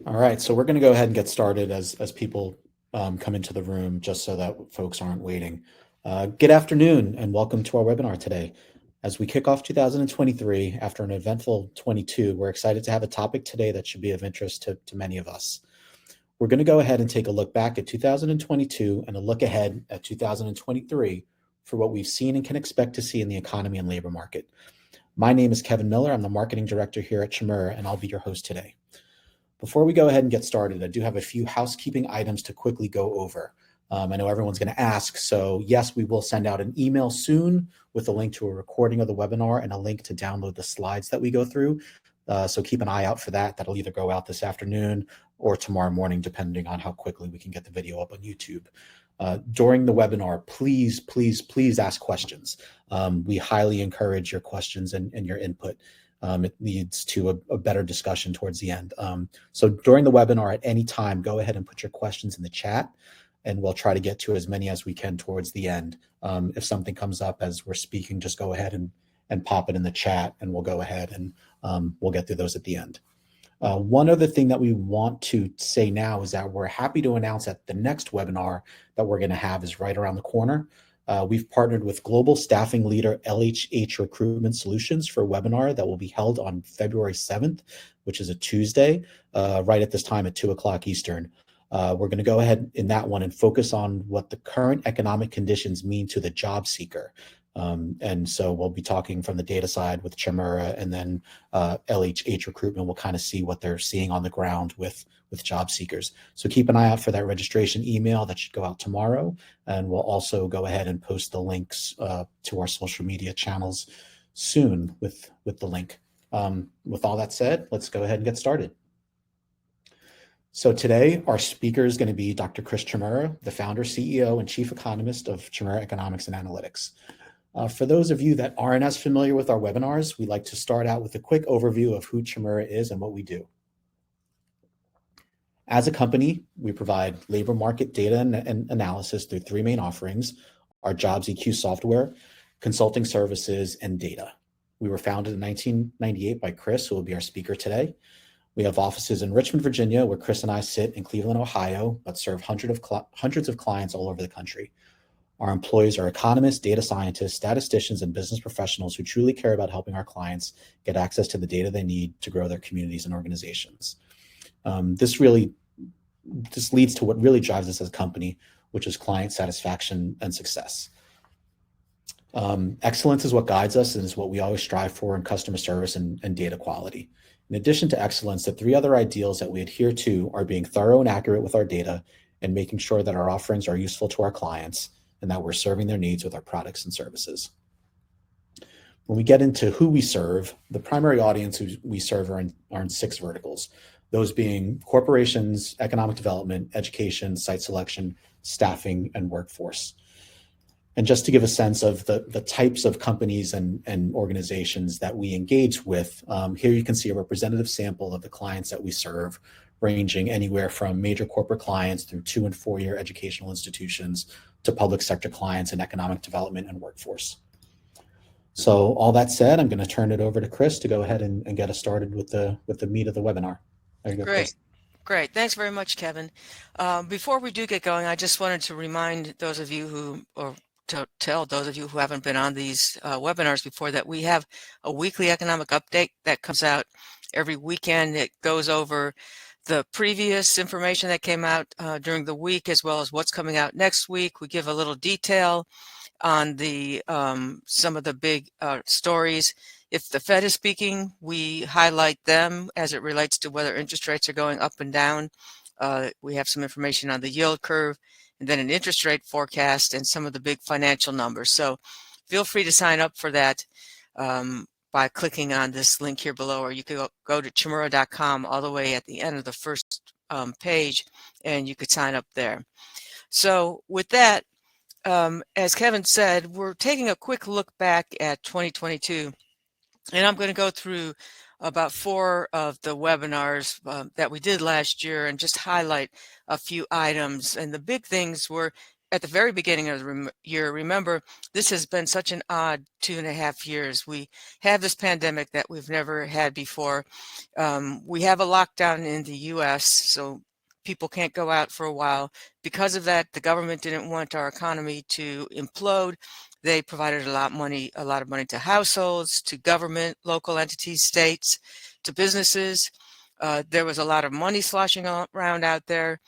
All right, so we're going to go ahead and get started as people come into the room, just so that folks aren't waiting. Good afternoon, and welcome to our webinar today. As we kick off 2023 after an eventful 22, we're excited to have a topic today that should be of interest to many of us. We're going to go ahead and take a look back at 2022 and a look ahead at 2023 for what we've seen and can expect to see in the economy and labor market. My name is Kevin Miller. I'm the marketing director here at Chmura, and I'll be your host today. Before we go ahead and get started, I do have a few housekeeping items to quickly go over. I know everyone's going to ask, so yes, we will send out an email soon with a link to a recording of the webinar and a link to download the slides that we go through. So keep an eye out for that. That'll either go out this afternoon or tomorrow morning, depending on how quickly we can get the video up on YouTube. During the webinar, please ask questions. We highly encourage your questions and your input. It leads to a better discussion towards the end. So during the webinar, at any time, go ahead and put your questions in the chat, and we'll try to get to as many as we can towards the end. If something comes up as we're speaking, just go ahead and pop it in the chat, and we'll go ahead and we'll get through those at the end. One other thing that we want to say now is that we're happy to announce that the next webinar that we're going to have is right around the corner. We've partnered with global staffing leader LHH Recruitment Solutions for a webinar that will be held on February 7th, which is a Tuesday, right at this time at 2 o'clock Eastern. We're going to go ahead in that one and focus on what the current economic conditions mean to the job seeker. And so we'll be talking from the data side with Chmura, and then LHH Recruitment will kind of see what they're seeing on the ground with job seekers. So keep an eye out for that registration email that should go out tomorrow. And we'll also go ahead and post the links to our social media channels soon with the link. With all that said, let's go ahead and get started. So today, our speaker is going to be Dr. Chris Chmura, the founder, CEO, and Chief Economist of Chmura Economics and Analytics. For those of you that aren't as familiar with our webinars, we like to start out with a quick overview of who Chmura is and what we do. As a company, we provide labor market data and analysis through three main offerings: our Jobs EQ software, consulting services, and data. We were founded in 1998 by Chris, who will be our speaker today. We have offices in Richmond, Virginia, where Chris and I sit, in Cleveland, Ohio, but serve hundreds of clients all over the country. Our employees are economists, data scientists, statisticians, and business professionals who truly care about helping our clients get access to the data they need to grow their communities and organizations. This leads to what really drives us as a company, which is client satisfaction and success. Excellence is what guides us and is what we always strive for in customer service and data quality. In addition to excellence, the three other ideals that we adhere to are being thorough and accurate with our data, and making sure that our offerings are useful to our clients and that we're serving their needs with our products and services. When we get into who we serve, the primary audience who we serve are in six verticals, those being corporations, economic development, education, site selection, staffing, and workforce. And just to give a sense of the types of companies and organizations that we engage with, here you can see a representative sample of the clients that we serve, ranging anywhere from major corporate clients through 2- and 4-year educational institutions to public sector clients in economic development and workforce. So all that said, I'm going to turn it over to Chris to go ahead and get us started with the meat of the webinar. There you go, Chris. Great. Thanks very much, Kevin. Before we do get going, I just wanted to remind those of you to tell those of you who haven't been on these webinars before that we have a weekly economic update that comes out every weekend. It goes over the previous information that came out during the week, as well as what's coming out next week. We give a little detail on the some of the big stories. If the Fed is speaking, we highlight them as it relates to whether interest rates are going up and down. We have some information on the yield curve, and then an interest rate forecast and some of the big financial numbers. So feel free to sign up for that by clicking on this link here below, or you could go to chmura.com all the way at the end of the first page, and you could sign up there. So with that, as Kevin said, we're taking a quick look back at 2022, and I'm going to go through about 4 of the webinars that we did last year and just highlight a few items. And the big things were at the very beginning of the year, remember, this has been such an odd 2.5 years. We have this pandemic that we've never had before. We have a lockdown in the US, so people can't go out for a while. Because of that, the government didn't want our economy to implode. They provided a lot of money to households, to government, local entities, states, to businesses. There was a lot of money sloshing around out there.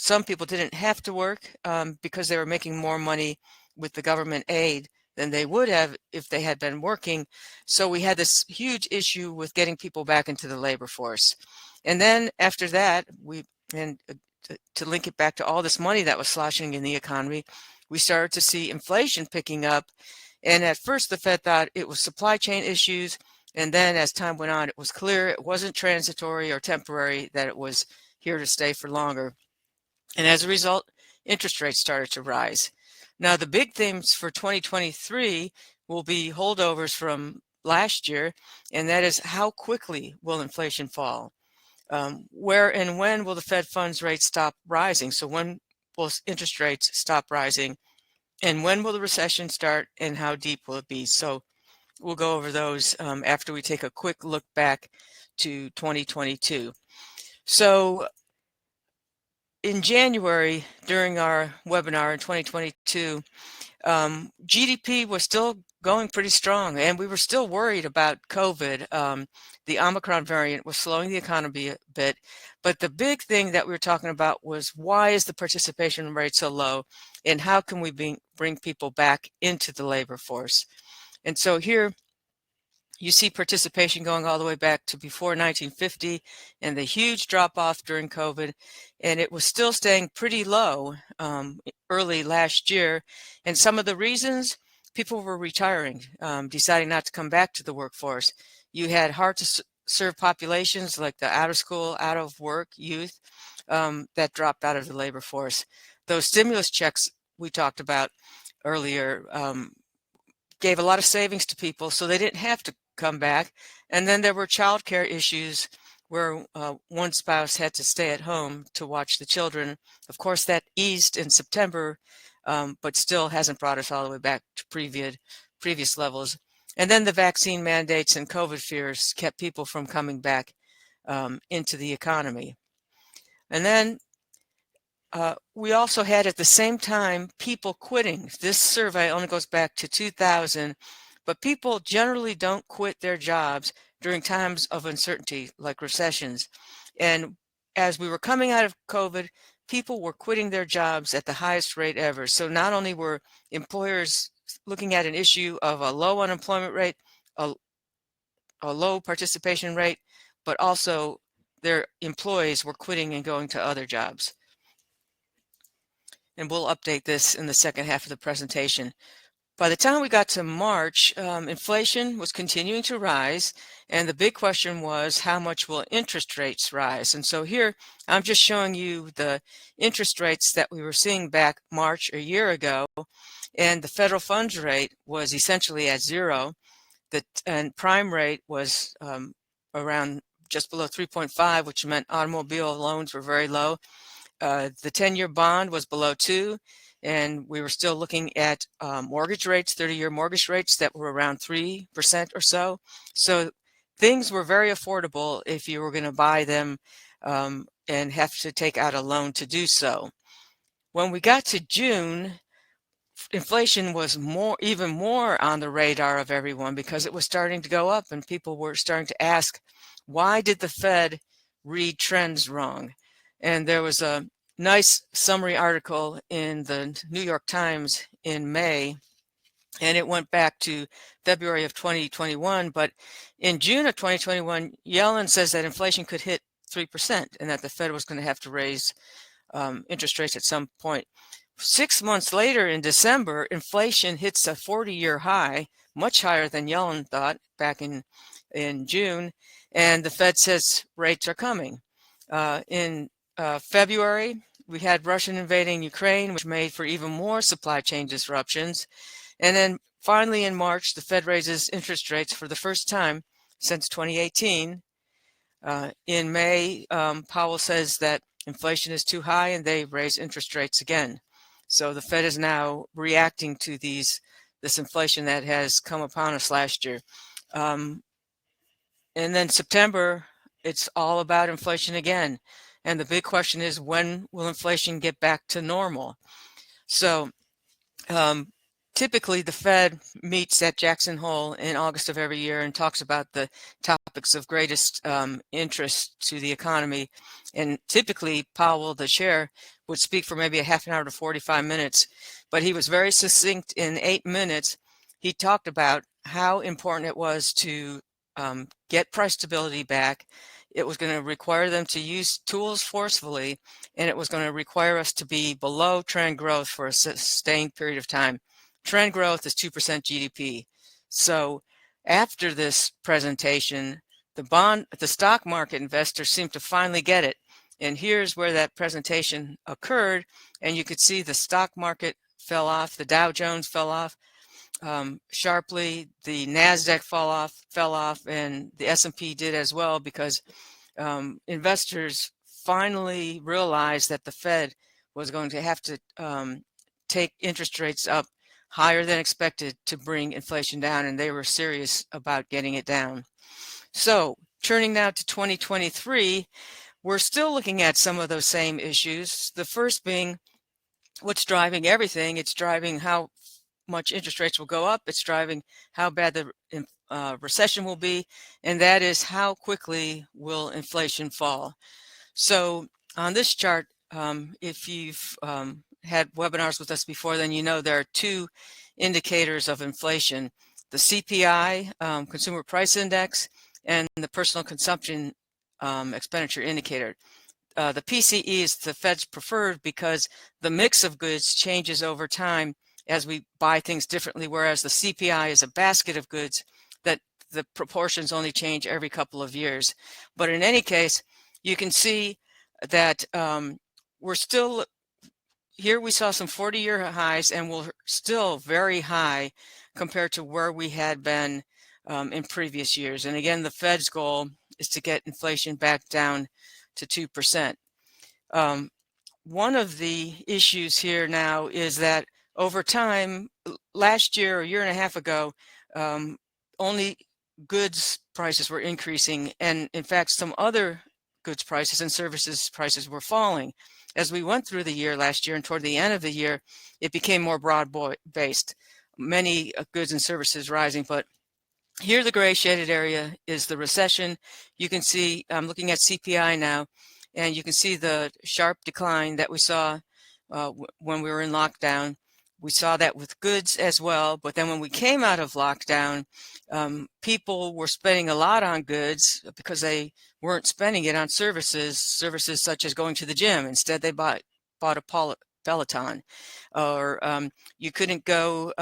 Some people didn't have to work because they were making more money with the government aid than they would have if they had been working. So we had this huge issue with getting people back into the labor force. And then after that, to link it back to all this money that was sloshing in the economy, we started to see inflation picking up. And at first, the Fed thought it was supply chain issues. And then as time went on, it was clear it wasn't transitory or temporary, that it was here to stay for longer. And as a result, interest rates started to rise. Now, the big themes for 2023 will be holdovers from last year, and that is how quickly will inflation fall? Where and when will the Fed funds rate stop rising? So when will interest rates stop rising? And when will the recession start, and how deep will it be? So we'll go over those after we take a quick look back to 2022. So in January, during our webinar in 2022, GDP was still going pretty strong, and we were still worried about COVID. The Omicron variant was slowing the economy a bit, but the big thing that we were talking about was, why is the participation rate so low, and how can we bring people back into the labor force? And so here you see participation going all the way back to before 1950 and the huge drop off during COVID. And it was still staying pretty low early last year. And some of the reasons, people were retiring, deciding not to come back to the workforce. You had hard to serve populations like the out of school, out of work youth that dropped out of the labor force. Those stimulus checks we talked about earlier gave a lot of savings to people, so they didn't have to come back. And then there were childcare issues where one spouse had to stay at home to watch the children. Of course, that eased in September, but still hasn't brought us all the way back to previous levels. And then the vaccine mandates and COVID fears kept people from coming back into the economy. And then we also had, at the same time, people quitting. This survey only goes back to 2000, but people generally don't quit their jobs during times of uncertainty like recessions. And as we were coming out of COVID, people were quitting their jobs at the highest rate ever. So not only were employers looking at an issue of a low unemployment rate, a low participation rate, but also their employees were quitting and going to other jobs. And we'll update this in the second half of the presentation. By the time we got to March, inflation was continuing to rise, and the big question was, how much will interest rates rise? And so here, I'm just showing you the interest rates that we were seeing back March a year ago, and the federal funds rate was essentially at zero. And prime rate was around just below 3.5, which meant automobile loans were very low. The 10-year bond was below 2, and we were still looking at mortgage rates, 30-year mortgage rates that were around 3% or so. So things were very affordable if you were going to buy them and have to take out a loan to do so. When we got to June, inflation was even more on the radar of everyone, because it was starting to go up, and people were starting to ask, why did the Fed read trends wrong? And there was a nice summary article in the New York Times in May, and it went back to February of 2021. But in June of 2021, Yellen says that inflation could hit 3% and that the Fed was going to have to raise interest rates at some point. 6 months later, in December, inflation hits a 40-year high, much higher than Yellen thought back in June, and the Fed says rates are coming. In February, we had Russian invading Ukraine, which made for even more supply chain disruptions. And then finally in March, the Fed raises interest rates for the first time since 2018. In May, Powell says that inflation is too high, and they raise interest rates again. So the Fed is now reacting to this inflation that has come upon us last year. And then September, it's all about inflation again. And the big question is, when will inflation get back to normal? So typically the Fed meets at Jackson Hole in August of every year and talks about the topics of greatest interest to the economy. And typically Powell, the chair, would speak for maybe a half an hour to 45 minutes, but he was very succinct. In 8 minutes, he talked about how important it was to get price stability back. It was going to require them to use tools forcefully, and it was going to require us to be below trend growth for a sustained period of time. Trend growth is 2% GDP. So after this presentation, the stock market investors seem to finally get it. And here's where that presentation occurred. And you could see the stock market fell off. The Dow Jones fell off sharply. The NASDAQ fell off, and the S&P did as well, because investors finally realized that the Fed was going to have to take interest rates up higher than expected to bring inflation down, and they were serious about getting it down. So turning now to 2023, we're still looking at some of those same issues. The first being what's driving everything. It's driving how much interest rates will go up. It's driving how bad the recession will be, and that is how quickly will inflation fall. So on this chart, if you've had webinars with us before, then you know there are two indicators of inflation: the CPI, Consumer Price Index, and the Personal Consumption Expenditure Indicator. The PCE is the Fed's preferred because the mix of goods changes over time as we buy things differently, whereas the CPI is a basket of goods that the proportions only change every couple of years. But in any case, you can see that we're still here. We saw some 40-year highs, and we're still very high compared to where we had been in previous years. And again, the Fed's goal is to get inflation back down to 2%. One of the issues here now is that over time, last year or a year and a half ago, only goods prices were increasing, and in fact, some other goods prices and services prices were falling. As we went through the year last year and toward the end of the year, it became more broad-based, many goods and services rising. But here, the gray shaded area is the recession. You can see, I'm looking at CPI now, and you can see the sharp decline that we saw when we were in lockdown. We saw that with goods as well, but then when we came out of lockdown, people were spending a lot on goods because they weren't spending it on services such as going to the gym. Instead, they bought a Peloton, or you couldn't go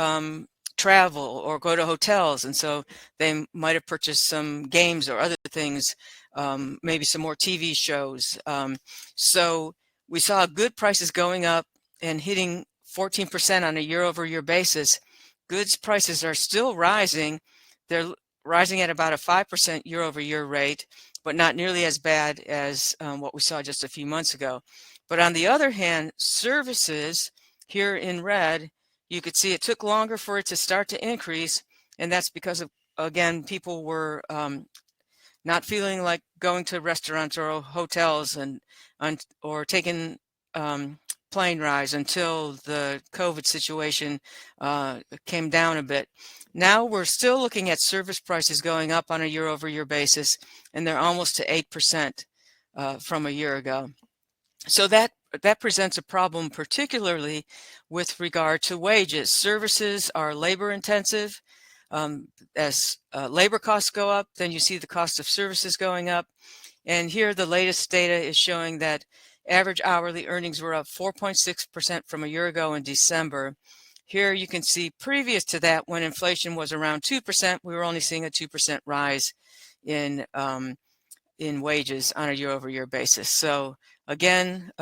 travel or go to hotels, and so they might have purchased some games or other things, maybe some more TV shows. So we saw good prices going up and hitting 14% on a year-over-year basis. Goods prices are still rising. They're rising at about a 5% year-over-year rate, but not nearly as bad as what we saw just a few months ago. But on the other hand, services, here in red, you could see it took longer for it to start to increase, and that's because of, again, people were not feeling like going to restaurants or hotels or taking plane rides until the COVID situation came down a bit. Now we're still looking at service prices going up on a year-over-year basis, and they're almost to 8% from a year ago. So that presents a problem, particularly with regard to wages. Services are labor intensive. As labor costs go up, then you see the cost of services going up. And here the latest data is showing that average hourly earnings were up 4.6% from a year ago in December. Here you can see previous to that, when inflation was around 2%, we were only seeing a 2% rise in wages on a year-over-year basis. So again,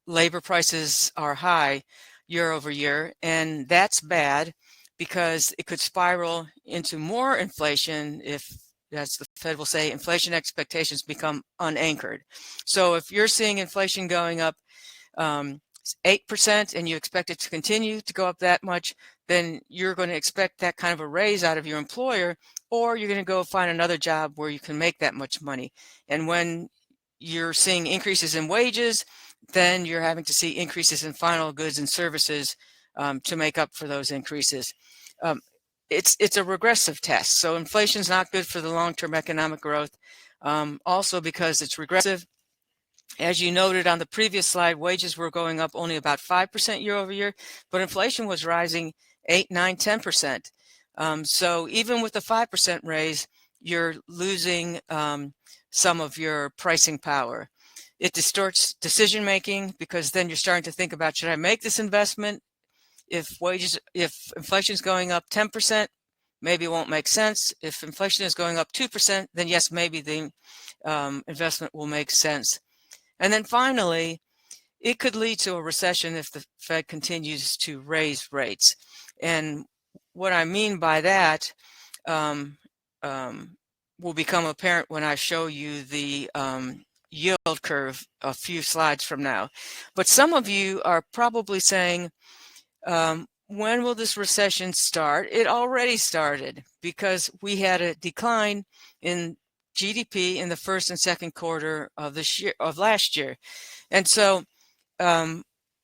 labor prices are high year over year, and that's bad because it could spiral into more inflation if as the Fed will say, inflation expectations become unanchored. So if you're seeing inflation going up 8% and you expect it to continue to go up that much, then you're going to expect that kind of a raise out of your employer, or you're going to go find another job where you can make that much money. And when you're seeing increases in wages, then you're having to see increases in final goods and services to make up for those increases. It's a regressive test. So inflation is not good for the long-term economic growth. Also because it's regressive. As you noted on the previous slide, wages were going up only about 5% year over year, but inflation was rising 8, 9, 10%. So even with the 5% raise, you're losing some of your pricing power. It distorts decision making because then you're starting to think about, should I make this investment? If inflation is going up 10%, maybe it won't make sense. If inflation is going up 2%, then yes, maybe the investment will make sense. And then finally, it could lead to a recession if the Fed continues to raise rates. And what I mean by that will become apparent when I show you the yield curve a few slides from now. But some of you are probably saying, when will this recession start? It already started because we had a decline in GDP in the first and second quarter of last year. And so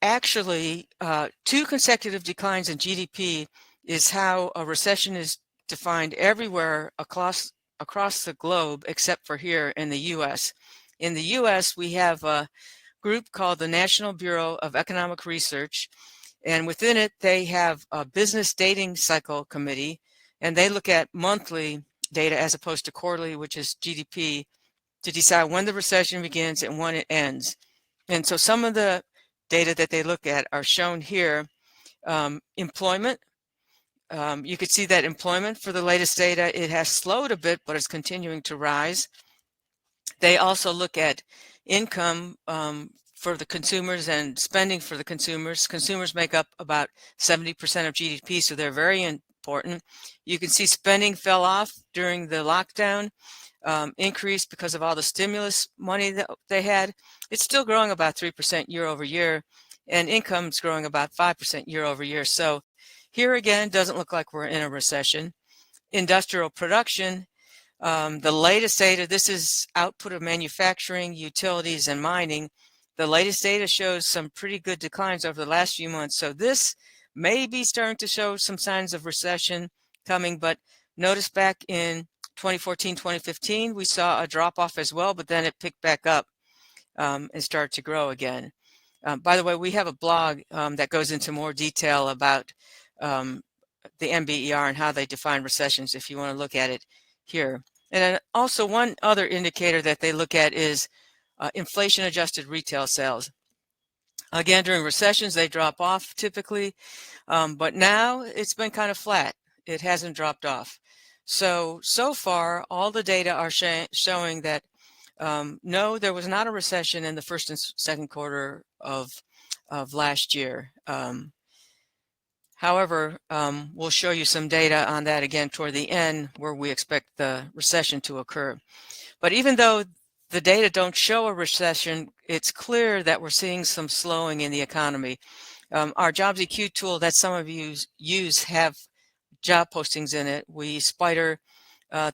actually 2 consecutive declines in GDP is how a recession is defined everywhere across the globe except for here in the US. In the US, we have a group called the National Bureau of Economic Research, and within it they have a business dating cycle committee, and they look at monthly data as opposed to quarterly, which is GDP, to decide when the recession begins and when it ends. And so some of the data that they look at are shown here. Employment, you could see that employment for the latest data, it has slowed a bit, but it's continuing to rise. They also look at income for the consumers and spending for the consumers. Consumers make up about 70% of GDP, so they're very important. You can see spending fell off during the lockdown, increased because of all the stimulus money that they had. It's still growing about 3% year over year, and income's growing about 5% year over year. So here again, doesn't look like we're in a recession. Industrial production, the latest data, this is output of manufacturing, utilities, and mining. The latest data shows some pretty good declines over the last few months. So this may be starting to show some signs of recession coming, but notice back in 2014, 2015, we saw a drop off as well, but then it picked back up and started to grow again. By the way, we have a blog that goes into more detail about the NBER and how they define recessions if you want to look at it here. And then also one other indicator that they look at is inflation adjusted retail sales. Again, during recessions, they drop off typically, but now it's been kind of flat. It hasn't dropped off. So far, all the data are showing that no, there was not a recession in the first and second quarter of last year. However, we'll show you some data on that again toward the end where we expect the recession to occur. But even though the data don't show a recession, it's clear that we're seeing some slowing in the economy. Our Jobs EQ tool that some of you use have job postings in it. We spider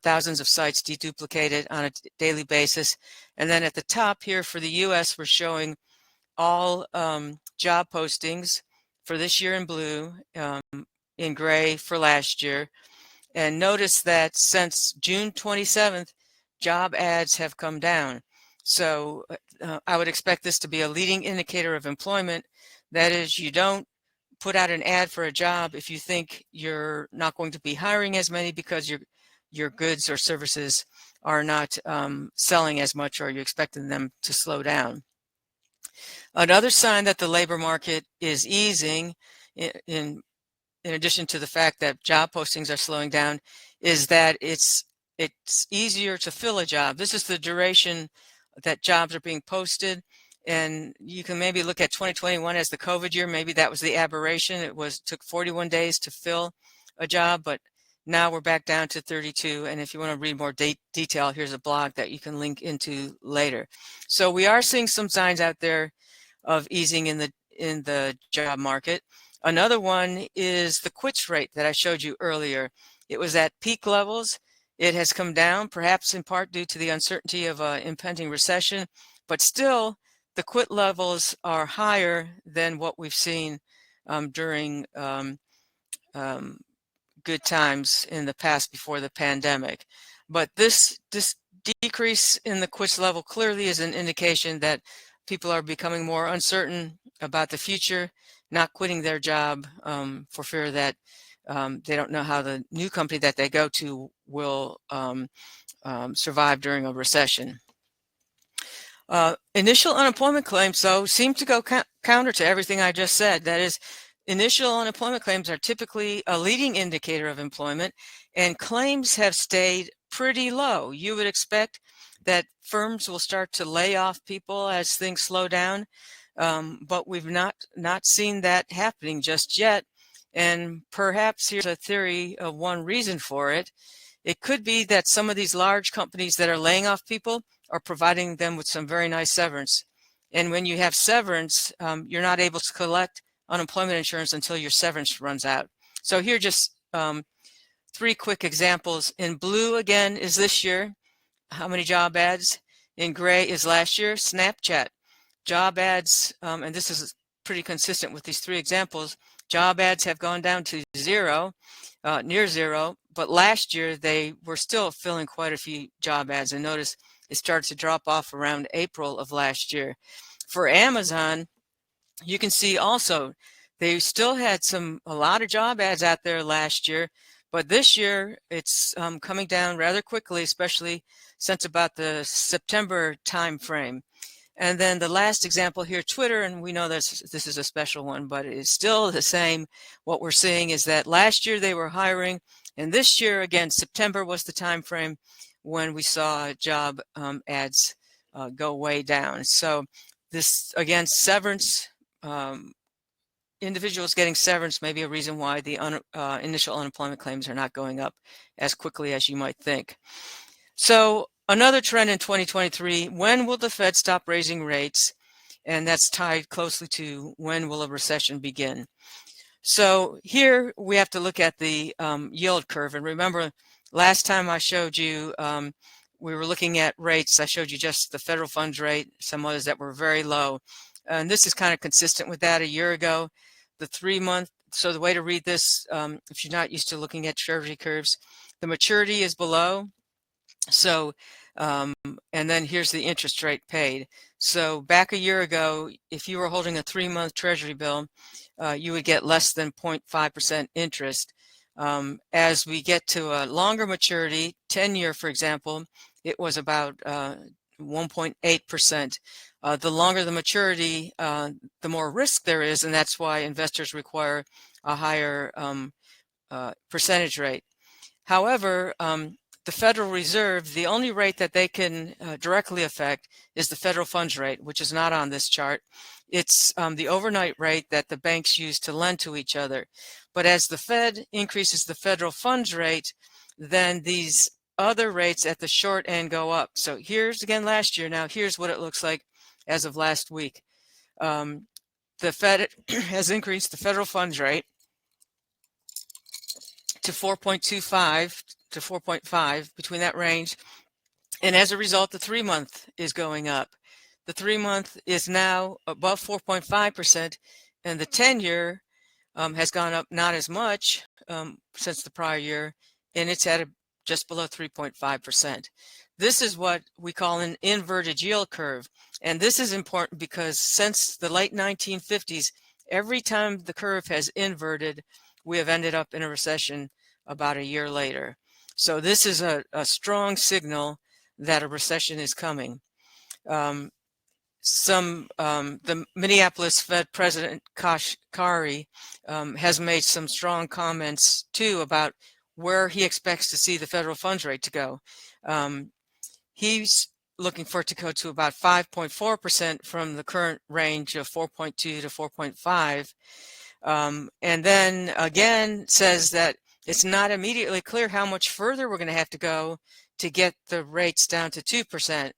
thousands of sites, deduplicate it on a daily basis. And then at the top here for the US, we're showing all job postings for this year in blue, in gray for last year. And notice that since June 27th, job ads have come down. So I would expect this to be a leading indicator of employment. That is, you don't put out an ad for a job if you think you're not going to be hiring as many because your goods or services are not selling as much, or you're expecting them to slow down. Another sign that the labor market is easing, in addition to the fact that job postings are slowing down, is that it's easier to fill a job. This is the duration that jobs are being posted. And you can maybe look at 2021 as the COVID year. Maybe that was the aberration. It took 41 days to fill a job, but Now we're back down to 32. And if you want to read more detail, here's a blog that you can link into later. So we are seeing some signs out there of easing in the job market. Another one is the quits rate that I showed you earlier. It was at peak levels. It has come down, perhaps in part due to the uncertainty of an impending recession, but still the quit levels are higher than what we've seen during good times in the past before the pandemic. But this decrease in the quits level clearly is an indication that people are becoming more uncertain about the future, not quitting their job for fear that they don't know how the new company that they go to will survive during a recession. Initial unemployment claims, though, seem to go counter to everything I just said. That is, initial unemployment claims are typically a leading indicator of employment, and claims have stayed pretty low. You would expect that firms will start to lay off people as things slow down, but we've not seen that happening just yet. And perhaps here's a theory of one reason for it. It could be that some of these large companies that are laying off people are providing them with some very nice severance. And when you have severance, you're not able to collect unemployment insurance until your severance runs out. So here are just 3 quick examples. In blue, again, is this year. How many job ads? In gray is last year. Snapchat. Job ads, and this is pretty consistent with these 3 examples, job ads have gone down to zero, near zero, but last year they were still filling quite a few job ads, and notice it started to drop off around April of last year. For Amazon, you can see also they still had a lot of job ads out there last year, but this year it's coming down rather quickly, especially since about the September time frame. And then the last example here, Twitter, and we know this is a special one, but it's still the same. What we're seeing is that last year they were hiring, and this year, again, September was the time frame when we saw job ads go way down. So this, again, severance, individuals getting severance may be a reason why the initial unemployment claims are not going up as quickly as you might think. So another trend in 2023, when will the Fed stop raising rates? And that's tied closely to when will a recession begin? So here we have to look at the yield curve. And remember, last time I showed you, we were looking at rates. I showed you just the federal funds rate, some others that were very low. And this is kind of consistent with that a year ago. The 3-month, so the way to read this, if you're not used to looking at treasury curves, the maturity is below. So, and then here's the interest rate paid. So back a year ago, if you were holding a 3-month treasury bill, you would get less than 0.5% interest. As we get to a longer maturity, 10-year, for example, it was about 1.8%. The longer the maturity, the more risk there is, and that's why investors require a higher percentage rate. However, the Federal Reserve, the only rate that they can directly affect is the federal funds rate, which is not on this chart. It's the overnight rate that the banks use to lend to each other. But as the Fed increases the federal funds rate, then these other rates at the short end go up. So here's again last year. Now here's what it looks like as of last week. The Fed has increased the federal funds rate to 4.25 to 4.5, between that range. And as a result, the 3-month is going up. The 3-month is now above 4.5%, and the 10-year has gone up not as much since the prior year, and it's at just below 3.5%. This is what we call an inverted yield curve. And this is important because since the late 1950s, every time the curve has inverted, we have ended up in a recession about a year later. So this is a strong signal that a recession is coming. The Minneapolis Fed President Kashkari has made some strong comments too about where he expects to see the federal funds rate to go. He's looking for it to go to about 5.4% from the current range of 4.2 to 4.5. And then again says that it's not immediately clear how much further we're going to have to go to get the rates down to 2%.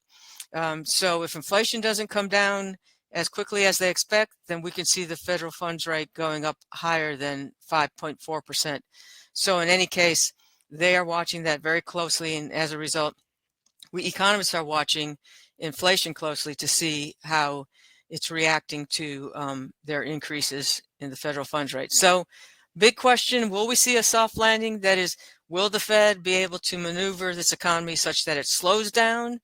So if inflation doesn't come down as quickly as they expect, then we can see the federal funds rate going up higher than 5.4%. So in any case, they are watching that very closely, and as a result, we economists are watching inflation closely to see how it's reacting to their increases in the federal funds rate. So big question, will we see a soft landing? That is, will the Fed be able to maneuver this economy such that it slows down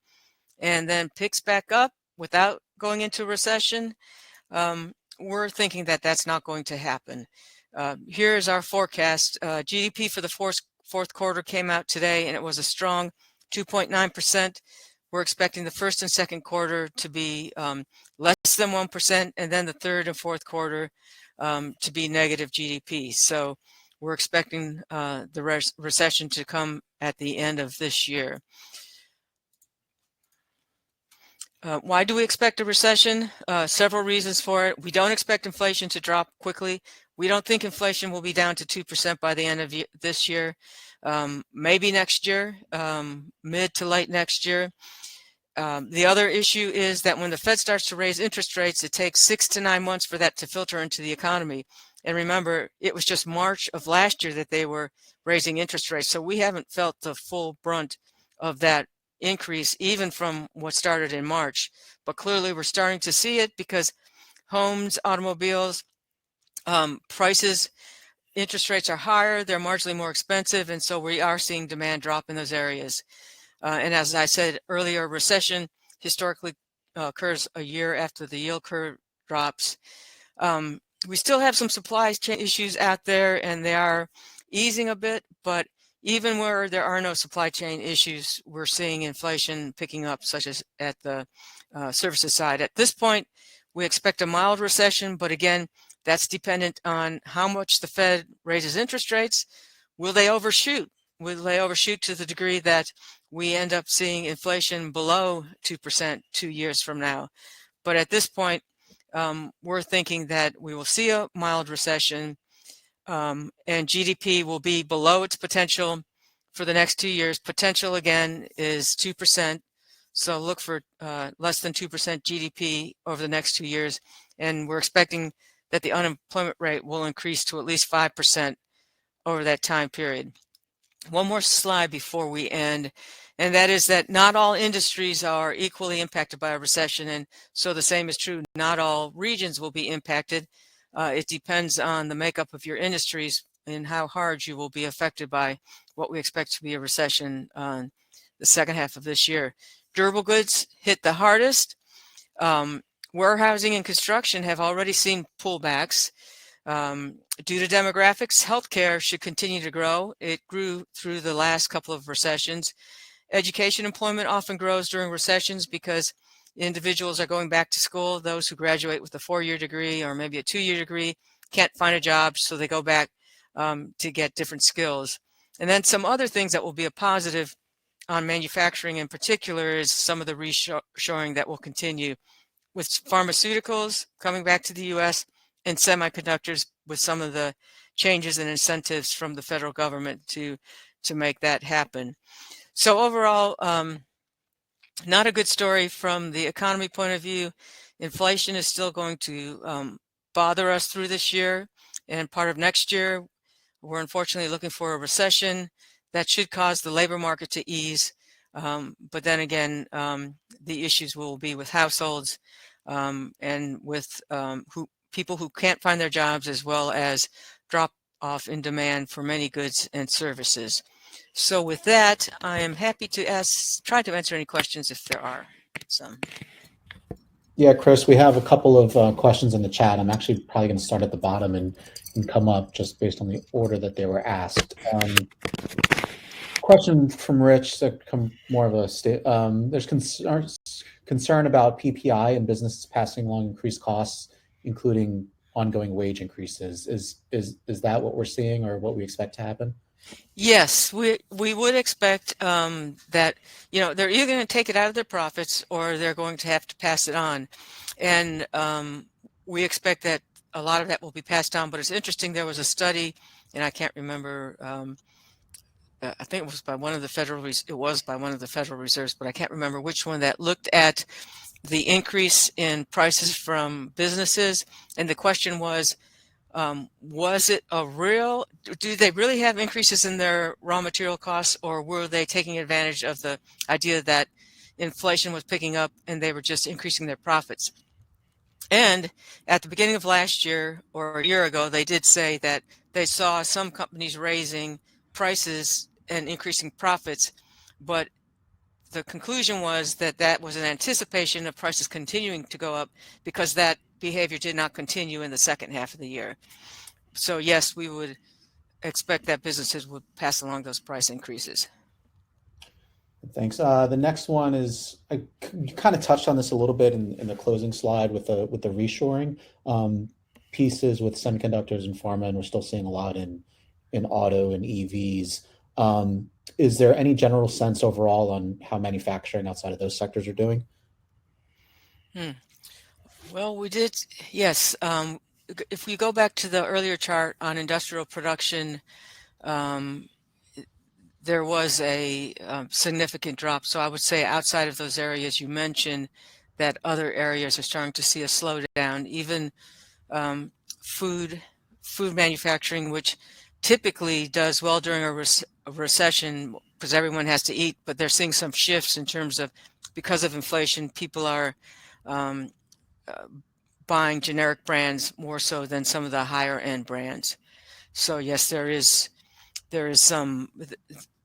and then picks back up without going into recession? We're thinking that that's not going to happen. Here's our forecast. GDP for the fourth quarter came out today, and it was a strong 2.9%. We're expecting the first and second quarter to be less than 1%, and then the third and fourth quarter to be negative GDP. So we're expecting the recession to come at the end of this year. Why do we expect a recession? Several reasons for it. We don't expect inflation to drop quickly. We don't think inflation will be down to 2% by the end of this year. Maybe next year, mid to late next year. The other issue is that when the Fed starts to raise interest rates, it takes 6 to 9 months for that to filter into the economy. And remember, it was just March of last year that they were raising interest rates. So we haven't felt the full brunt of that increase, even from what started in March. But clearly we're starting to see it because homes, automobiles, prices, interest rates are higher, they're marginally more expensive, and so we are seeing demand drop in those areas. And as I said earlier, recession historically occurs a year after the yield curve drops. We still have some supply chain issues out there, and they are easing a bit, but even where there are no supply chain issues, we're seeing inflation picking up, such as at the services side. At this point, we expect a mild recession, but again, that's dependent on how much the Fed raises interest rates. Will they overshoot? Will they overshoot to the degree that we end up seeing inflation below 2% 2 years from now? But at this point, we're thinking that we will see a mild recession, and GDP will be below its potential for the next 2 years. Potential, again, is 2%. So look for less than 2% GDP over the next 2 years. And we're expecting that the unemployment rate will increase to at least 5% over that time period. One more slide before we end, and that is that not all industries are equally impacted by a recession, and so the same is true. Not all regions will be impacted. It depends on the makeup of your industries and how hard you will be affected by what we expect to be a recession on the second half of this year. Durable goods hit the hardest. Warehousing and construction have already seen pullbacks. Due to demographics, healthcare should continue to grow. It grew through the last couple of recessions. Education employment often grows during recessions because individuals are going back to school. Those who graduate with a 4-year degree or maybe a 2-year degree can't find a job, so they go back to get different skills. And then some other things that will be a positive on manufacturing in particular is some of the reshoring that will continue, with pharmaceuticals coming back to the U.S. and semiconductors, with some of the changes and incentives from the federal government to make that happen. So overall, not a good story from the economy point of view. Inflation is still going to bother us through this year and part of next year. We're unfortunately looking for a recession that should cause the labor market to ease. But then again, the issues will be with households and with people who can't find their jobs, as well as drop off in demand for many goods and services. So with that, I am happy to try to answer any questions if there are some. Yeah, Chris, we have a couple of questions in the chat. I'm actually probably going to start at the bottom and come up just based on the order that they were asked. Question from Rich, more of a there's concern about PPI and businesses passing along increased costs, including ongoing wage increases. Is that what we're seeing or what we expect to happen? Yes, we would expect that, they're either going to take it out of their profits or they're going to have to pass it on. And we expect that a lot of that will be passed on. But it's interesting, there was a study and I can't remember. I think it was by one of the Federal Reserves, but I can't remember which one, that looked at the increase in prices from businesses, and the question was it do they really have increases in their raw material costs, or were they taking advantage of the idea that inflation was picking up and they were just increasing their profits? And at the beginning of last year, or a year ago, they did say that they saw some companies raising prices and increasing profits, but the conclusion was that that was an anticipation of prices continuing to go up, because that behavior did not continue in the second half of the year. So yes, we would expect that businesses would pass along those price increases. Thanks. The next one is, you kind of touched on this a little bit in the closing slide with the reshoring pieces with semiconductors and pharma, and we're still seeing a lot in auto and EVs. Is there any general sense overall on how manufacturing outside of those sectors are doing? Well, we did, yes. If we go back to the earlier chart on industrial production, there was a significant drop. So I would say outside of those areas you mentioned, that other areas are starting to see a slowdown. Even food manufacturing, which typically does well during a recession because everyone has to eat, but they're seeing some shifts in terms of, because of inflation, people are buying generic brands more so than some of the higher end brands. So yes, there is some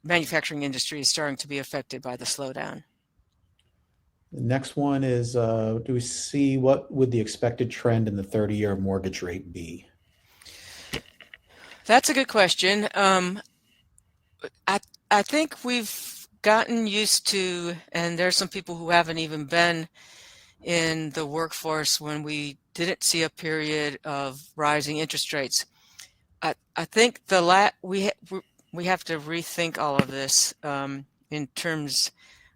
manufacturing industry is starting to be affected by the slowdown. The next one is, do we see, what would the expected trend in the 30-year mortgage rate be? That's a good question. I think we've gotten used to, and there's some people who haven't even been in the workforce when we didn't see a period of rising interest rates. I think we have to rethink all of this in terms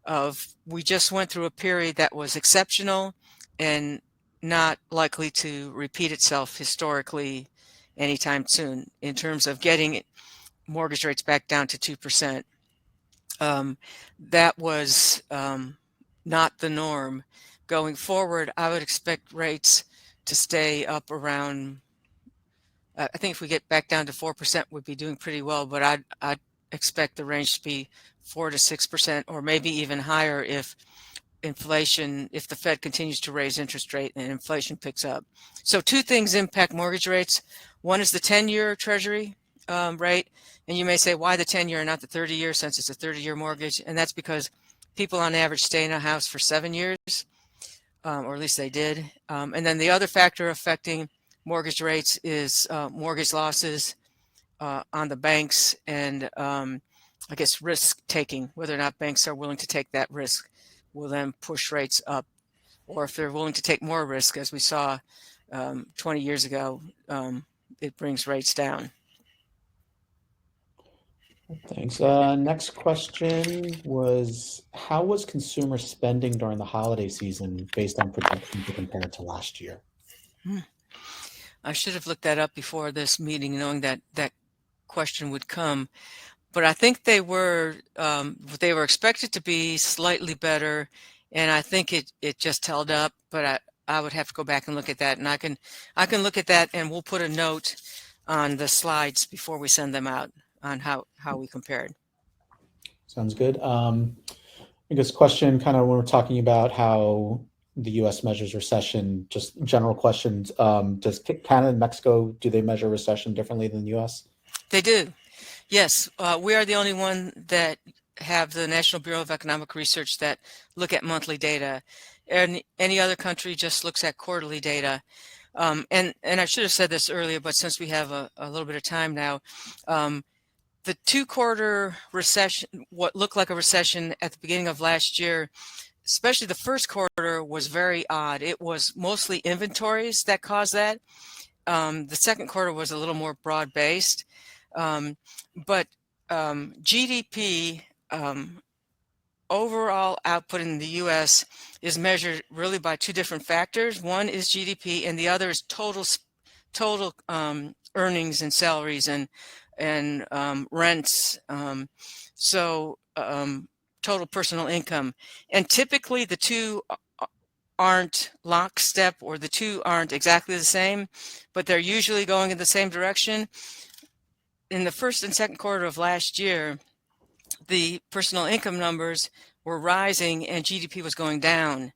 of, we just went through a period that was exceptional and not likely to repeat itself historically anytime soon in terms of getting mortgage rates back down to 2%. That was not the norm. Going forward, I would expect rates to stay up around, I think if we get back down to 4%, we'd be doing pretty well, but I'd expect the range to be 4 to 6%, or maybe even higher if the Fed continues to raise interest rate and inflation picks up. So two things impact mortgage rates. One is the 10-year Treasury rate. And you may say, why the 10-year and not the 30-year, since it's a 30-year mortgage? And that's because people on average stay in a house for 7 years, or at least they did. And then the other factor affecting mortgage rates is mortgage losses on the banks, and I guess risk taking, whether or not banks are willing to take that risk will then push rates up, or if they're willing to take more risk, as we saw 20 years ago, it brings rates down. Thanks. Next question was, how was consumer spending during the holiday season based on projections compared to last year? I should have looked that up before this meeting, knowing that that question would come. But I think they were expected to be slightly better, and I think it just held up. But I would have to go back and look at that, and I can look at that, and we'll put a note on the slides before we send them out on how we compared. Sounds good. I guess question, kind of when we're talking about how the US measures recession, just general questions. Does Canada and Mexico, do they measure recession differently than the US? They do. Yes, we are the only one that have the National Bureau of Economic Research that look at monthly data. And any other country just looks at quarterly data. And I should have said this earlier, but since we have a little bit of time now, the 2-quarter recession, what looked like a recession at the beginning of last year, especially the first quarter, was very odd. It was mostly inventories that caused that. The second quarter was a little more broad-based. But GDP, overall output in the U.S. is measured really by two different factors. One is GDP, and the other is total earnings and salaries. And and rents. Total personal income. And typically the two aren't lockstep, or the two aren't exactly the same, but they're usually going in the same direction. In the first and second quarter of last year, the personal income numbers were rising and GDP was going down.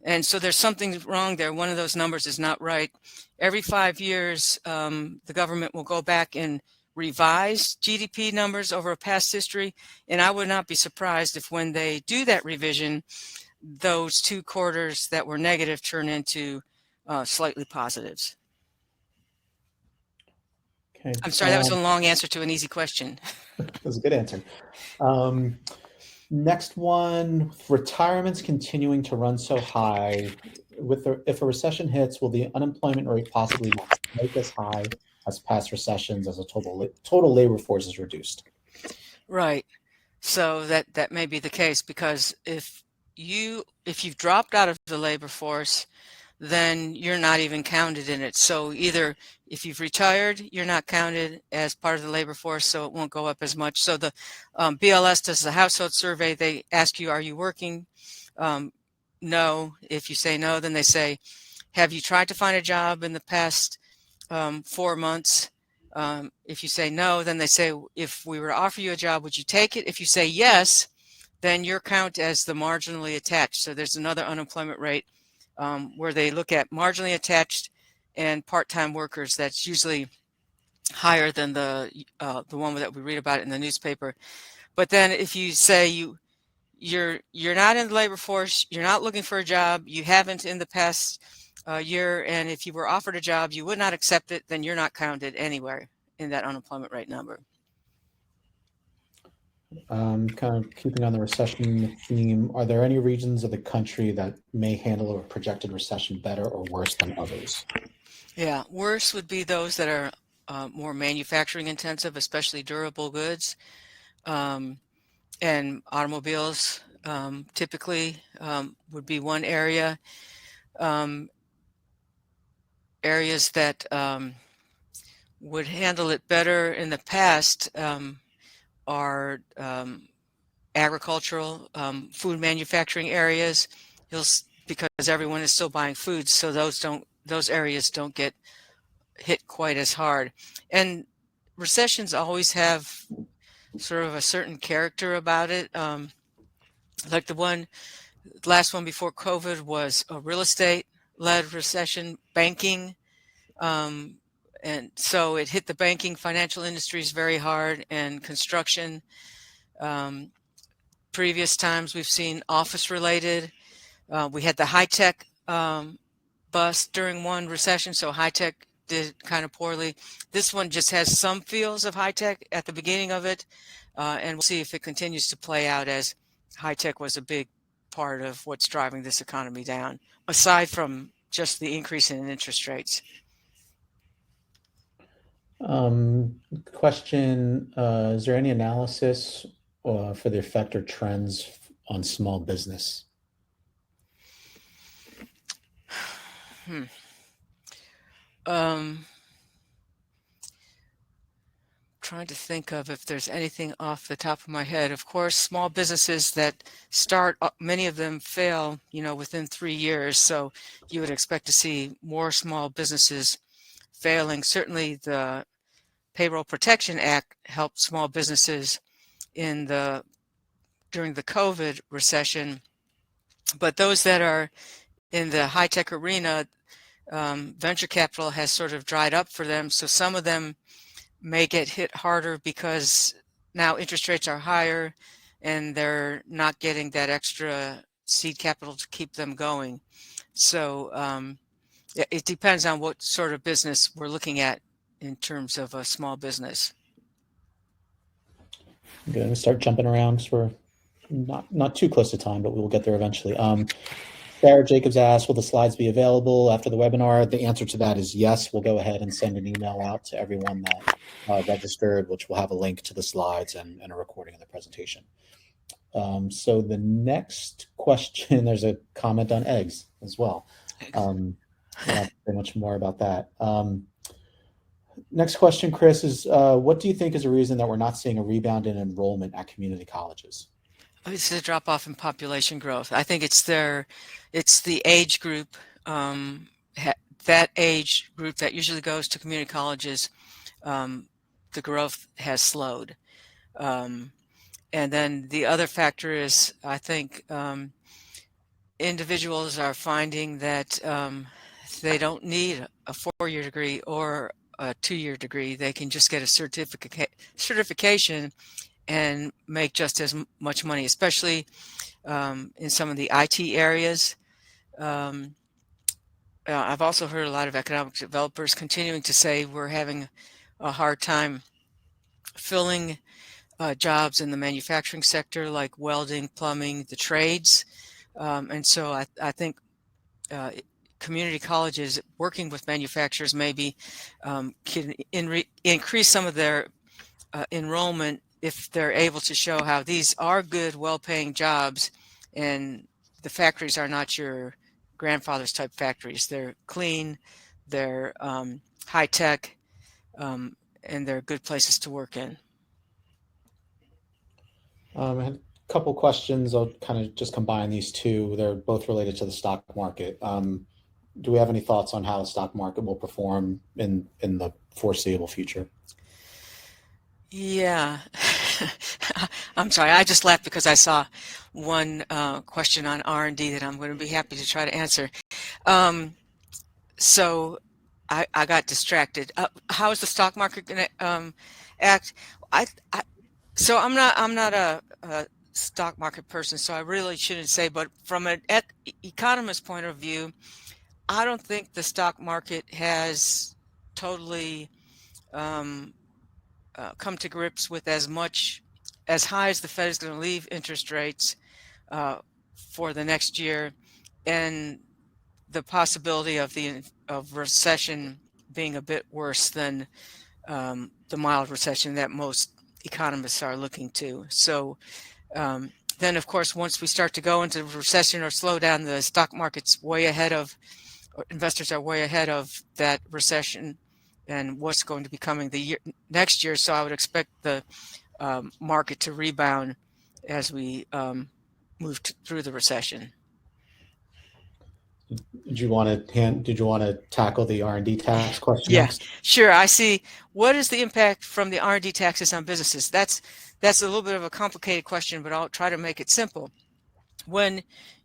And so there's something wrong there. One of those numbers is not right. Every 5 years, the government will go back and revise GDP numbers over a past history. And I would not be surprised if when they do that revision, those 2 quarters that were negative turn into slightly positives. Okay. I'm sorry, that was a long answer to an easy question. That was a good answer. Next one, retirements continuing to run so high. If a recession hits, will the unemployment rate possibly make as high as past recessions as a total labor force is reduced? Right. So that may be the case, because if you've dropped out of the labor force, then you're not even counted in it. So either if you've retired, you're not counted as part of the labor force, so it won't go up as much. So the BLS does the household survey. They ask you, are you working? No. If you say no, then they say, have you tried to find a job in the past 4 months? If you say no, then they say, if we were to offer you a job, would you take it? If you say yes, then you're counted as the marginally attached. So there's another unemployment rate where they look at marginally attached and part-time workers. That's usually higher than the one that we read about in the newspaper. But then if you say you're not in the labor force, you're not looking for a job, you haven't in the past year, and if you were offered a job, you would not accept it, then you're not counted anywhere in that unemployment rate number. Kind of keeping on the recession theme, are there any regions of the country that may handle a projected recession better or worse than others? Yeah, worse would be those that are more manufacturing intensive, especially durable goods, and automobiles typically would be one area. Areas that would handle it better in the past are agricultural, food manufacturing areas. Because everyone is still buying food, so those areas don't get hit quite as hard. And recessions always have sort of a certain character about it. Like the last one before COVID was a real estate-led recession, banking. And so it hit the banking, financial industries very hard, and construction. Previous times we've seen office-related. We had the high-tech bust during one recession, so high-tech did kind of poorly. This one just has some feels of high-tech at the beginning of it, and we'll see if it continues to play out, as high-tech was a big part of what's driving this economy down, aside from just the increase in interest rates. Question, is there any analysis for the effect or trends on small business? Trying to think of if there's anything off the top of my head. Of course, small businesses that start, many of them fail, within 3 years. So you would expect to see more small businesses failing. Certainly the Payroll Protection Act helped small businesses during the COVID recession. But those that are in the high-tech arena, venture capital has sort of dried up for them. So some of them may get hit harder because now interest rates are higher and they're not getting that extra seed capital to keep them going. So it depends on what sort of business we're looking at in terms of a small business. I'm going to start jumping around because we're not too close to time, but we will get there eventually. Sarah Jacobs asked, will the slides be available after the webinar? The answer to that is yes. We'll go ahead and send an email out to everyone that registered, which will have a link to the slides and a recording of the presentation. So the next question, there's a comment on eggs as well. Not very much more about that. Next question, Chris, is what do you think is a reason that we're not seeing a rebound in enrollment at community colleges? It's a drop off in population growth. I think it's the age group, that age group that usually goes to community colleges. The growth has slowed. And then the other factor is, I think, individuals are finding that they don't need a 4-year degree or a 2-year degree. They can just get a certification and make just as much money, especially in some of the IT areas. I've also heard a lot of economic developers continuing to say we're having a hard time filling jobs in the manufacturing sector, like welding, plumbing, the trades. And so I think community colleges working with manufacturers maybe can increase some of their enrollment if they're able to show how these are good, well-paying jobs, and the factories are not your grandfather's type factories. They're clean, they're high tech, and they're good places to work in. I had a couple questions. I'll kind of just combine these two. They're both related to the stock market. Do we have any thoughts on how the stock market will perform in the foreseeable future? Yeah. I'm sorry. I just laughed because I saw one question on R&D that I'm going to be happy to try to answer. So I got distracted. How is the stock market going to act? So I'm not a stock market person, so I really shouldn't say. But from an economist point of view, I don't think the stock market has totally come to grips with as high as the Fed is going to leave interest rates for the next year, and the possibility of recession being a bit worse than the mild recession that most economists are looking to. So then, of course, once we start to go into recession or slow down, the stock market's way ahead of, or investors are way ahead of that recession and what's going to be coming next year. So I would expect the market to rebound as we move through the recession. Did you want to tackle the R&D tax question Yeah, next? sure. I see. What is the impact from the R&D taxes on businesses? That's a little bit of a complicated question, but I'll try to make it simple. When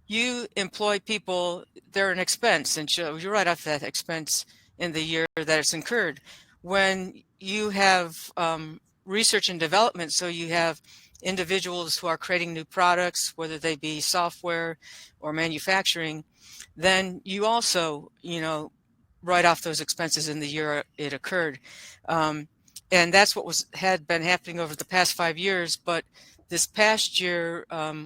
you employ people, they're an expense, and you write off that expense in the year that it's incurred. When you have research and development, so you have individuals who are creating new products, whether they be software or manufacturing, then you also, write off those expenses in the year it occurred. And that's what had been happening over the past 5 years. But this past year, the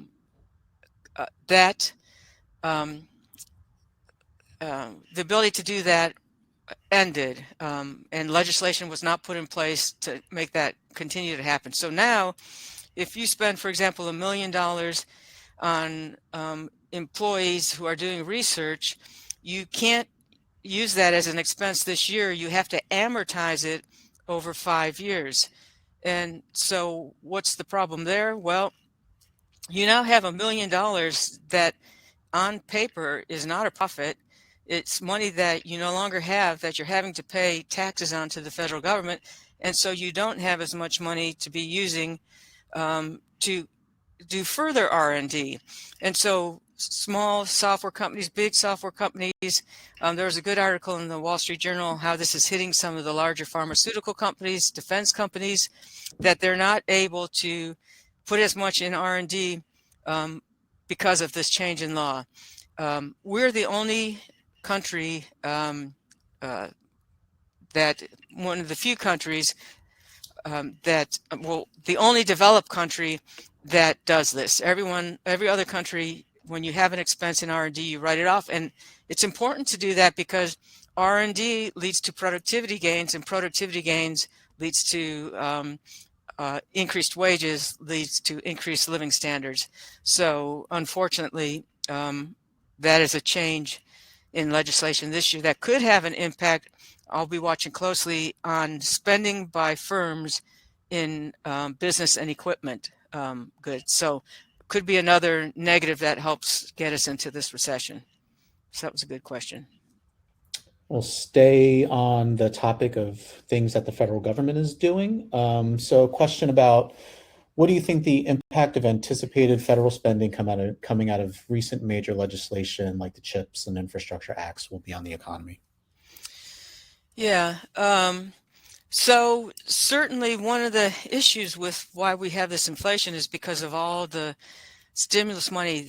ability to do that ended, and legislation was not put in place to make that continue to happen. So now, if you spend, for example, $1 million on employees who are doing research, you can't use that as an expense this year. You have to amortize it over 5 years. And so what's the problem there? Well, you now have $1 million that on paper is not a profit. It's money that you no longer have, that you're having to pay taxes on to the federal government. And so you don't have as much money to be using to do further R&D. And so small software companies, big software companies, there was a good article in the Wall Street Journal how this is hitting some of the larger pharmaceutical companies, defense companies, that they're not able to put as much in R&D because of this change in law. We're the only country that one of the few countries the only developed country that does this. Every other country, when you have an expense in R&D, you write it off. And it's important to do that because R&D leads to productivity gains, and productivity gains leads to increased wages, leads to increased living standards. So unfortunately, that is a change in legislation this year that could have an impact I'll be watching closely on spending by firms in business and equipment goods. So could be another negative that helps get us into this recession. So that was a good question. We'll stay on the topic of things that the federal government is doing. So, a question about what do you think the impact of anticipated federal spending coming out of recent major legislation like the CHIPS and Infrastructure Acts will be on the economy? Yeah. So certainly one of the issues with why we have this inflation is because of all the stimulus money.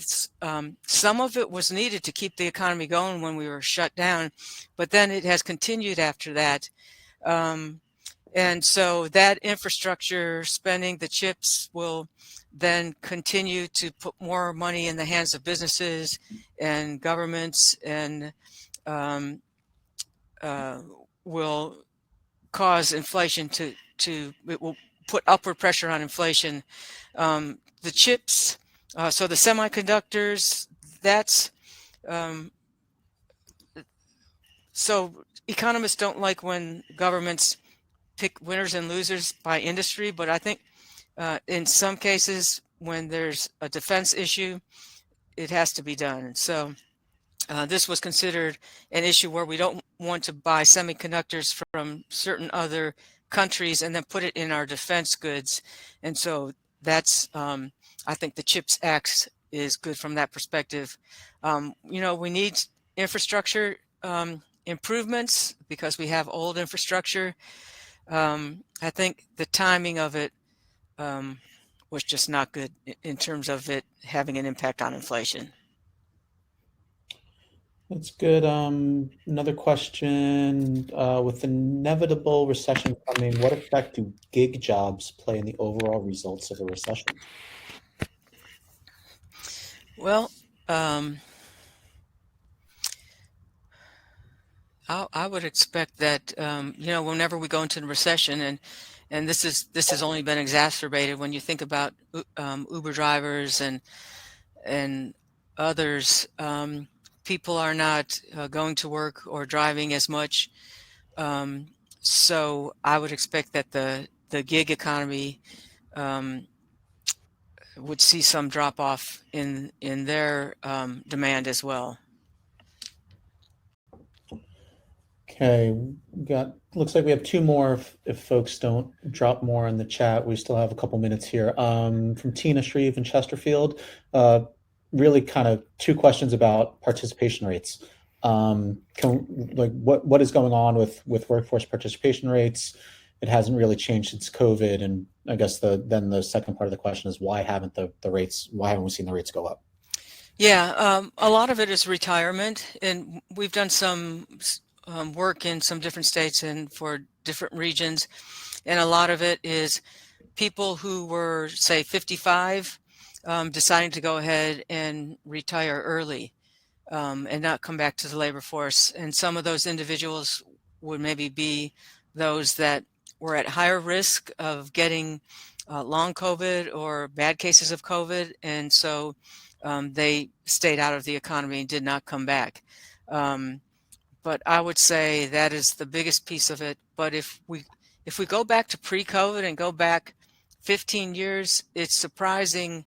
Some of it was needed to keep the economy going when we were shut down, but then it has continued after that. And so that infrastructure spending, the chips, will then continue to put more money in the hands of businesses and governments, and will cause inflation it will put upward pressure on inflation. The chips, so the semiconductors, that's so economists don't like when governments pick winners and losers by industry, but I think in some cases when there's a defense issue, it has to be done. So this was considered an issue where we don't want to buy semiconductors from certain other countries and then put it in our defense goods. And so that's, I think the CHIPS Act is good from that perspective. We need infrastructure improvements because we have old infrastructure. I think the timing of it was just not good in terms of it having an impact on inflation. That's good. Another question. With inevitable recession coming, what effect do gig jobs play in the overall results of a recession? Well, I would expect that whenever we go into a recession, and this has only been exacerbated when you think about Uber drivers and others. People are not going to work or driving as much, so I would expect that the gig economy would see some drop off in their demand as well. Okay, looks like we have two more if folks don't drop more in the chat. We still have a couple minutes here. From Tina Shreve in Chesterfield, really kind of two questions about participation rates. What is going on with workforce participation rates? It hasn't really changed since COVID, and I guess then the second part of the question is why haven't we seen the rates go up? Yeah, a lot of it is retirement, and we've done some work in some different states and for different regions, and a lot of it is people who were, say, 55 deciding to go ahead and retire early and not come back to the labor force. And some of those individuals would maybe be those that were at higher risk of getting long COVID or bad cases of COVID, and so they stayed out of the economy and did not come back. But I would say that is the biggest piece of it. But if we go back to pre-COVID and go back 15 years, it's surprising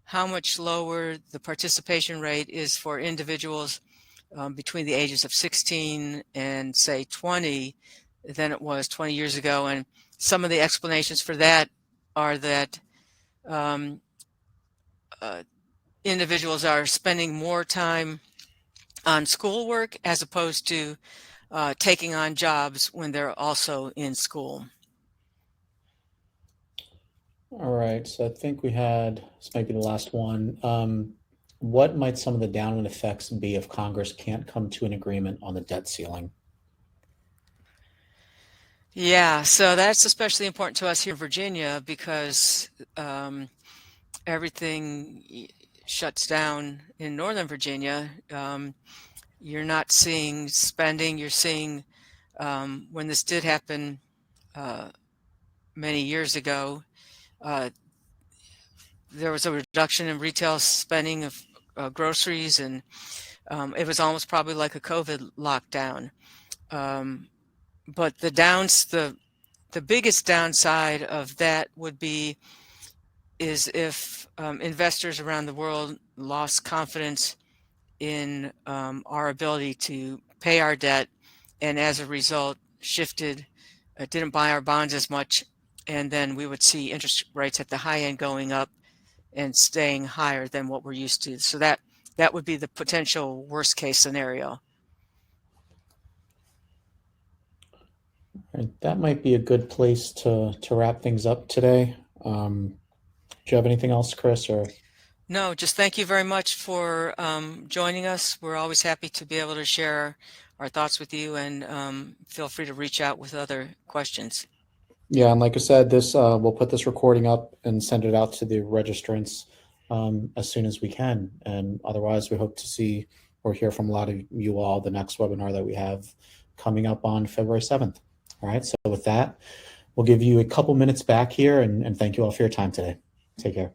how much lower the participation rate is for individuals between the ages of 16 and say 20 than it was 20 years ago. And some of the explanations for that are that individuals are spending more time on schoolwork as opposed to taking on jobs when they're also in school. All right, so I think this might be the last one. What might some of the downwind effects be if Congress can't come to an agreement on the debt ceiling? Yeah, so that's especially important to us here in Virginia because everything shuts down in Northern Virginia. You're not seeing spending. You're seeing when this did happen many years ago, there was a reduction in retail spending of groceries, and it was almost probably like a COVID lockdown. but the biggest downside of that is if investors around the world lost confidence in our ability to pay our debt, and as a result didn't buy our bonds as much, and then we would see interest rates at the high end going up and staying higher than what we're used to. So that would be the potential worst case scenario. And that might be a good place to wrap things up today. Do you have anything else, Chris? Or no, just thank you very much for joining us. We're always happy to be able to share our thoughts with you, and feel free to reach out with other questions. yeah, and like I said, this we'll put this recording up and send it out to the registrants as soon as we can. And otherwise, we hope to see or hear from a lot of you all the next webinar that we have coming up on February 7th. All right. So with that, we'll give you a couple minutes back here, and thank you all for your time today. Take care.